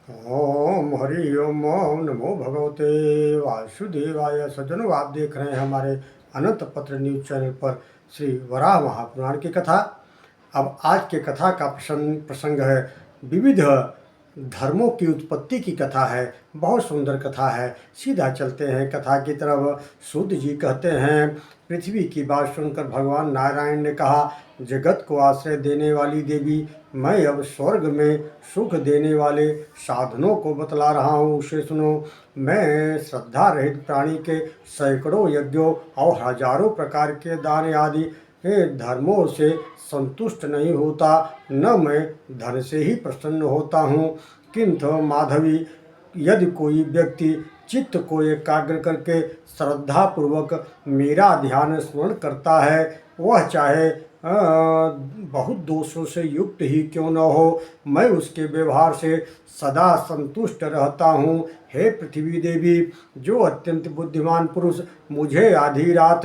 ओम हरि ओम ओम नमो भगवते वासुदेवाय। सज्जनों, आप देख रहे हैं हमारे अनंत पत्र न्यूज चैनल पर श्री वराह महापुराण की कथा। अब आज के कथा का प्रसंग है विविध धर्मों की उत्पत्ति की कथा है। बहुत सुंदर कथा है। सीधा चलते हैं कथा की तरफ। सूत जी कहते हैं, पृथ्वी की बात सुनकर भगवान नारायण ने कहा, जगत को आश्रय देने वाली देवी, मैं अब स्वर्ग में सुख देने वाले साधनों को बतला रहा हूँ, उसे सुनो। मैं श्रद्धा रहित प्राणी के सैकड़ों यज्ञों और हजारों प्रकार के दान आदि धर्मों से संतुष्ट नहीं होता, न मैं धन से ही प्रसन्न होता हूँ। किंतु माधवी, यदि कोई व्यक्ति चित्त को एकाग्र करके श्रद्धापूर्वक मेरा ध्यान स्मरण करता है, वह चाहे बहुत दोषों से युक्त ही क्यों न हो, मैं उसके व्यवहार से सदा संतुष्ट रहता हूँ। हे पृथ्वी देवी, जो अत्यंत बुद्धिमान पुरुष मुझे आधी रात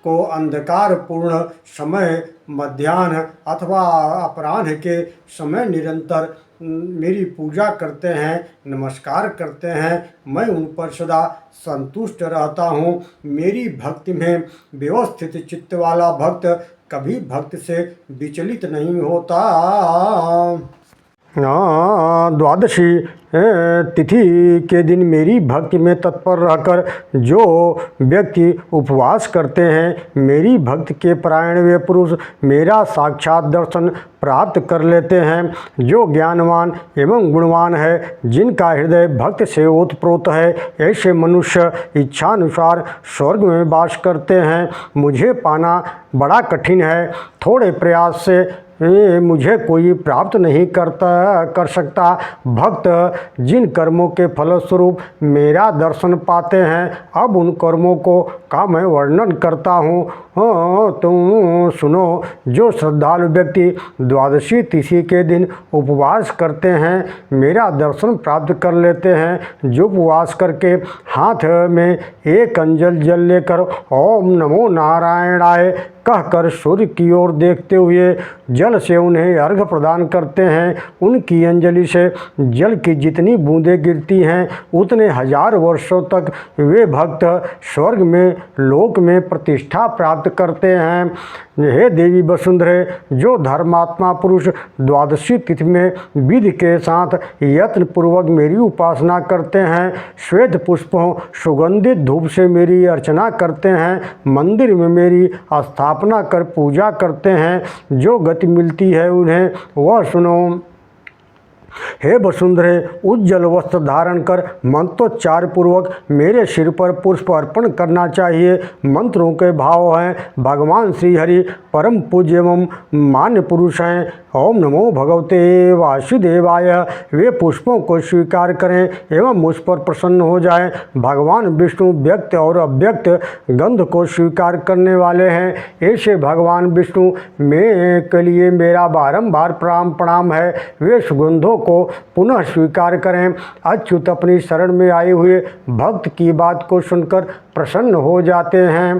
को अंधकार पूर्ण समय, मध्याह्न अथवा अपराह्न के समय निरंतर मेरी पूजा करते हैं, नमस्कार करते हैं, मैं उन पर सदा संतुष्ट रहता हूँ। मेरी भक्ति में व्यवस्थित चित्त वाला भक्त कभी भक्त से विचलित नहीं होता। द्वादशी तिथि के दिन मेरी भक्ति में तत्पर रहकर जो व्यक्ति उपवास करते हैं, मेरी भक्ति के परायण वे पुरुष मेरा साक्षात दर्शन प्राप्त कर लेते हैं। जो ज्ञानवान एवं गुणवान है, जिनका हृदय भक्त से ओतप्रोत है, ऐसे मनुष्य इच्छानुसार स्वर्ग में वास करते हैं। मुझे पाना बड़ा कठिन है, थोड़े प्रयास से मुझे कोई प्राप्त नहीं कर सकता। भक्त जिन कर्मों के फलस्वरूप मेरा दर्शन पाते हैं, अब उन कर्मों का मैं वर्णन करता हूँ। तुम सुनो। जो श्रद्धालु व्यक्ति द्वादशी तिथि के दिन उपवास करते हैं, मेरा दर्शन प्राप्त कर लेते हैं। जो उपवास करके हाथ में एक अंजल जल लेकर ओम नमो नारायणाय कहकर सूर्य की ओर देखते हुए जल से उन्हें अर्घ्य प्रदान करते हैं, उनकी अंजलि से जल की जितनी बूंदें गिरती हैं, उतने हजार वर्षों तक वे भक्त स्वर्ग में लोक में प्रतिष्ठा प्राप्त करते हैं। हे देवी वसुंधरे, जो धर्मात्मा पुरुष द्वादशी तिथि में विधि के साथ यत्न पूर्वक मेरी उपासना करते हैं, श्वेत पुष्पों सुगंधित धूप से मेरी अर्चना करते हैं, मंदिर में मेरी स्थापना कर पूजा करते हैं, जो गति मिलती है उन्हें वह सुनो। हे वसुंधरे, उज्जवल वस्त्र धारण कर मंत्रोच्चार पूर्वक मेरे सिर पर पुष्प अर्पण करना चाहिए। मंत्रों के भाव हैं, भगवान श्री हरि परम पूज्य एवं मान्य पुरुष हैं। ओम नमो भगवते वासुदेवाय। वे पुष्पों को स्वीकार करें एवं मुझ पर प्रसन्न हो जाएं। भगवान विष्णु व्यक्त और अव्यक्त गंध को स्वीकार करने वाले हैं। ऐसे भगवान विष्णु के लिए मेरा बारंबार प्रणाम है। वे सुगंधों को पुनः स्वीकार करें। अच्युत अपनी शरण में आए हुए भक्त की बात को सुनकर प्रसन्न हो जाते हैं,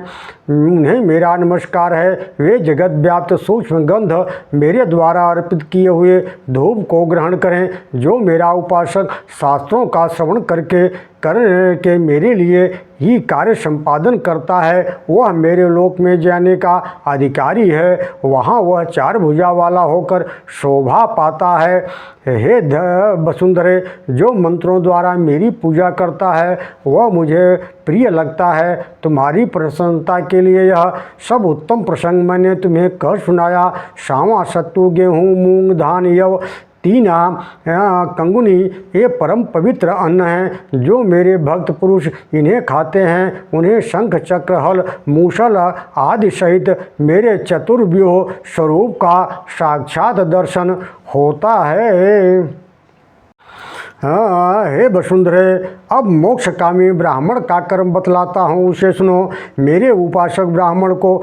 उन्हें मेरा नमस्कार है। वे जगत व्याप्त सूक्ष्म गंध मेरे द्वारा अर्पित किए हुए धूप को ग्रहण करें। जो मेरा उपासक शास्त्रों का श्रवण करके मेरे लिए ही कार्य संपादन करता है, वह मेरे लोक में जाने का अधिकारी है। वहाँ वह चार भुजा वाला होकर शोभा पाता है। हे वसुंधरे, जो मंत्रों द्वारा मेरी पूजा करता है वह मुझे प्रिय लगता है। तुम्हारी प्रसन्नता के लिए यह सब उत्तम प्रसंग मैंने तुम्हें कह सुनाया। सावा, सत्तू, गेहूँ, मूंग, धान, यव, तीना, कंगुनी ये परम पवित्र अन्न हैं। जो मेरे भक्त पुरुष इन्हें खाते हैं, उन्हें शंख, चक्र, हल, मूसल आदि सहित मेरे चतुर्व्यूह स्वरूप का साक्षात दर्शन होता है। हे वसुंधरे, अब मोक्षकामी ब्राह्मण का कर्म बतलाता हूँ, उसे सुनो। मेरे उपासक ब्राह्मण को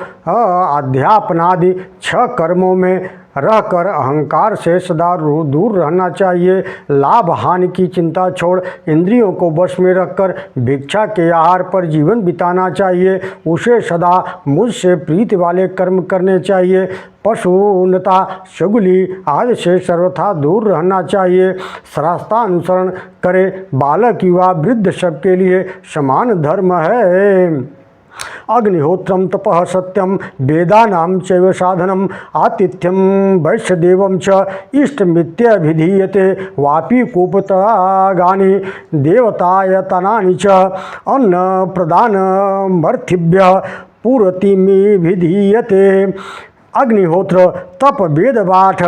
अध्यापनादि 6 कर्मों में रहकर अहंकार से सदा दूर रहना चाहिए। लाभ हानि की चिंता छोड़ इंद्रियों को वश में रखकर भिक्षा के आहार पर जीवन बिताना चाहिए। उसे सदा मुझसे प्रीति वाले कर्म करने चाहिए। पशुनता, चुगली आदि से सर्वथा दूर रहना चाहिए। शास्त्रानुसरण करे। बालक युवा वृद्ध सबके लिए समान धर्म है। अग्निहोत्रम तपः सत्यम वेदानां चैव साधनम आतिथ्यम वैश्यदेवं च इष्टमित्यभिधीयते। वापि कूपतडागानि देवतायतनानि च अन्न प्रदानमर्थिभ्यः पूर्वतिमिभिधीयते। अग्निहोत्र, तप, वेद पाठ,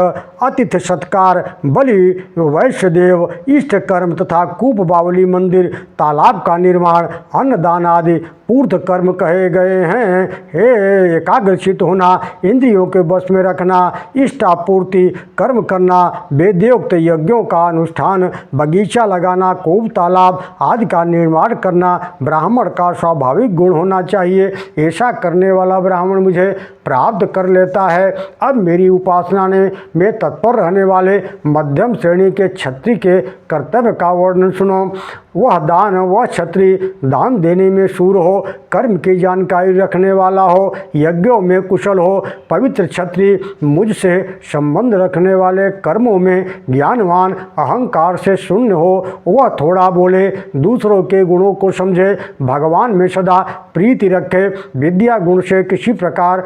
अतिथि सत्कार, बलि, वैश्यदेव, इष्ट कर्म तथा कूप, बावली, मंदिर, तालाब का निर्माण, अन्नदान आदि पूर्त कर्म कहे गए हैं। हे एकाग्रचित होना, इंद्रियों के वश में रखना, इष्टापूर्ति कर्म करना, वेदोक्त यज्ञों का अनुष्ठान, बगीचा लगाना, कूप, तालाब आदि का निर्माण करना ब्राह्मण का स्वाभाविक गुण होना चाहिए। ऐसा करने वाला ब्राह्मण मुझे प्राप्त कर लेता है। अब मेरी उपासना में तत्पर रहने वाले मध्यम श्रेणी के क्षत्रिय के कर्तव्य का वर्णन सुनो। वह क्षत्रिय दान देने में शूर हो, कर्म की जानकारी रखने वाला हो, यज्ञों में कुशल हो। पवित्र क्षत्रिय मुझसे संबंध रखने वाले, कर्मों में ज्ञानवान, अहंकार से शून्य हो। वह थोड़ा बोले, दूसरों के गुणों को समझे, भगवान में सदा प्रीति रखे, विद्या गुण से किसी प्रकार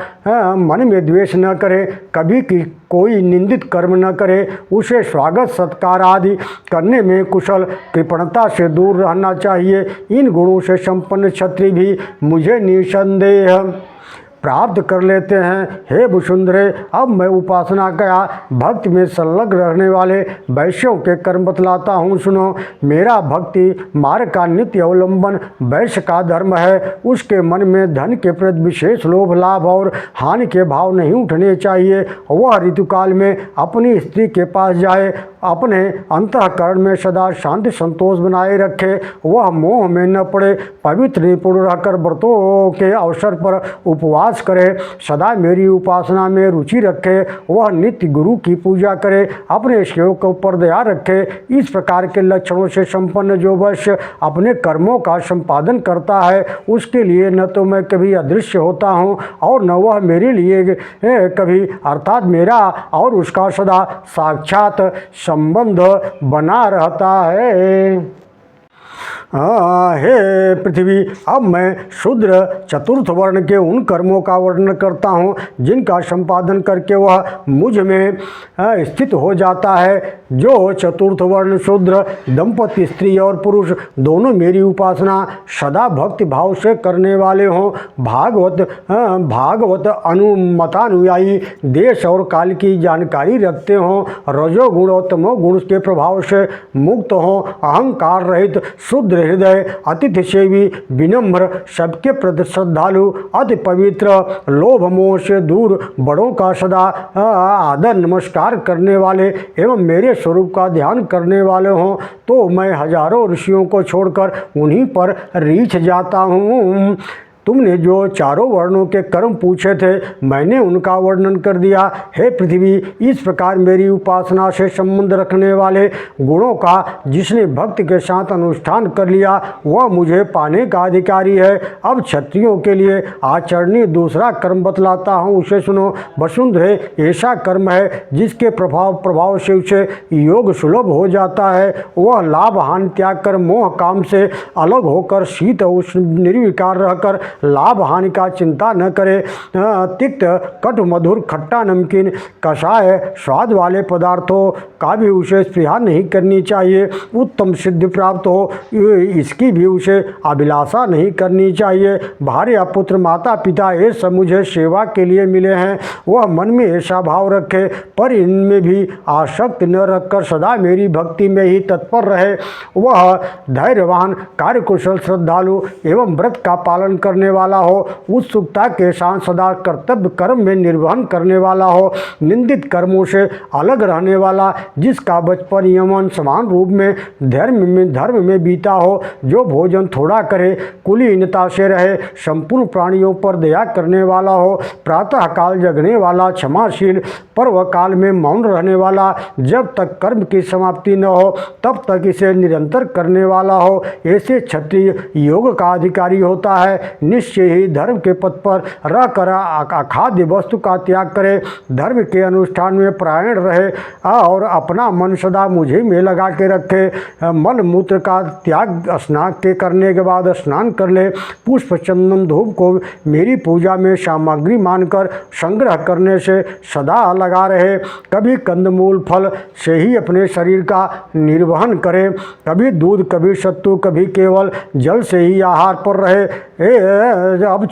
मन में द्वेष न करे, कभी की कोई निंदित कर्म न करे, उसे स्वागत सत्कार आदि करने में कुशल, कृपणता से दूर रहना चाहिए। इन गुणों से संपन्न क्षत्रिय भी मुझे निसंदेह प्राप्त कर लेते हैं। हे वसुंधरे, अब मैं उपासना का भक्ति में संलग्न रहने वाले वैश्यों के कर्म बतलाता हूँ, सुनो। मेरा भक्ति मार्ग का नित्य अवलंबन वैश्य का धर्म है। उसके मन में धन के प्रति विशेष लोभ, लाभ और हानि के भाव नहीं उठने चाहिए। वह ऋतुकाल में अपनी स्त्री के पास जाए, अपने अंतःकरण में सदा शांति संतोष बनाए रखे, वह मोह में न पड़े, पवित्र निपुण रहकर व्रतों के अवसर पर उपवास करे, सदा मेरी उपासना में रुचि रखे, वह नित्य गुरु की पूजा करे, अपने सेवकों पर दया रखे। इस प्रकार के लक्षणों से संपन्न जो वैश्य अपने कर्मों का संपादन करता है, उसके लिए न तो मैं कभी अदृश्य होता हूँ और न वह मेरे लिए कभी, अर्थात मेरा और उसका सदा साक्षात संबंध बना रहता है। हे पृथ्वी, अब मैं शूद्र चतुर्थ वर्ण के उन कर्मों का वर्णन करता हूँ जिनका संपादन करके वह मुझ में स्थित हो जाता है। जो चतुर्थ वर्ण शूद्र दंपति, स्त्री और पुरुष दोनों मेरी उपासना सदा भक्ति भाव से करने वाले हों, भागवत अनुमतानुयायी, देश और काल की जानकारी रखते हों, रजोगुण और तमोगुण के प्रभाव से मुक्त हों, अहंकार रहित, शुद्ध हृदय, अतिथि सेवी, विनम्र, सबके प्रति श्रद्धालु, अति पवित्र, लोभ मोह से दूर, बड़ों का सदा आदर नमस्कार करने वाले एवं मेरे स्वरूप का ध्यान करने वाले हों, तो मैं हजारों ऋषियों को छोड़कर उन्हीं पर रीछ जाता हूँ। तुमने जो चारों वर्णों के कर्म पूछे थे, मैंने उनका वर्णन कर दिया। हे पृथ्वी, इस प्रकार मेरी उपासना से संबंध रखने वाले गुणों का जिसने भक्ति के साथ अनुष्ठान कर लिया, वह मुझे पाने का अधिकारी है। अब क्षत्रियों के लिए आचरणीय दूसरा कर्म बतलाता हूँ, उसे सुनो। वसुंधरे, ऐसा कर्म है जिसके प्रभाव से उसे योग सुलभ हो जाता है। वह लाभ हानि त्याग कर मोह काम से अलग होकर शीत उष्ण निर्विकार रहकर लाभ हानि का चिंता न करे। तिक्त, कटु, मधुर, खट्टा, नमकीन, कषाय स्वाद वाले पदार्थों का भी उसे स्पृहा नहीं करनी चाहिए। उत्तम सिद्धि प्राप्त हो, इसकी भी उसे अभिलाषा नहीं करनी चाहिए। भार्या, पुत्र, माता पिता ये सब मुझे सेवा के लिए मिले हैं। वह मन में ऐसा भाव रखे, पर इनमें भी आसक्त न रखकर सदा मेरी भक्ति में ही तत्पर रहे। वह धैर्यवान, कार्यकुशल, श्रद्धालु एवं व्रत का पालन करने करने वाला हो, उत्सुकता के साथ सदा कर्तव्य कर्म में निर्वहन करने वाला हो, निंदित कर्मों से अलग रहने वाला, जिसका बचपन यौवन समान रूप में धर्म में बीता हो, जो भोजन थोड़ा करे, कुलीनता से रहे, संपूर्ण प्राणियों पर दया करने वाला हो, प्रातः काल जगने वाला, क्षमाशील, पर्व काल में मौन रहने वाला, जब तक कर्म की समाप्ति न हो तब तक इसे निरंतर करने वाला हो, ऐसे क्षत्रिय योग का अधिकारी होता है। निश्चय ही धर्म के पथ पर रहकर अखाद्य वस्तु का त्याग करे, धर्म के अनुष्ठान में परायण रहे और अपना मन सदा मुझे में लगा के रखे। मल मूत्र का त्याग स्नान के करने के बाद स्नान कर ले। पुष्प चंदन धूप को मेरी पूजा में सामग्री मानकर संग्रह करने से सदा लगा रहे। कभी कंदमूल फल से ही अपने शरीर का निर्वहन करे, कभी दूध, कभी सत्तू, कभी केवल जल से ही आहार पर रहे। अब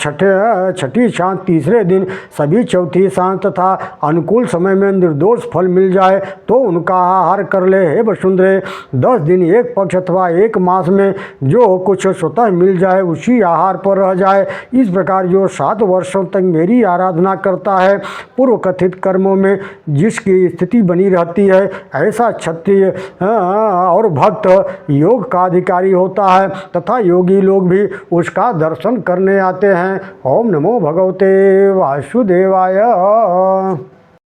छठी शाम तीसरे दिन सभी चौथी शाम तथा अनुकूल समय में निर्दोष फल मिल जाए तो उनका आहार कर ले। हे वसुंधरे, 10 दिन, एक पक्ष अथवा एक मास में जो कुछ स्वतः मिल जाए उसी आहार पर रह जाए। इस प्रकार जो 7 वर्षों तक मेरी आराधना करता है, पूर्व कथित कर्मों में जिसकी स्थिति बनी रहती है, ऐसा क्षत्रिय और भक्त योग का अधिकारी होता है तथा योगी लोग भी उसका दर्शन करने आते हैं। ओम नमो भगवते वासुदेवाय।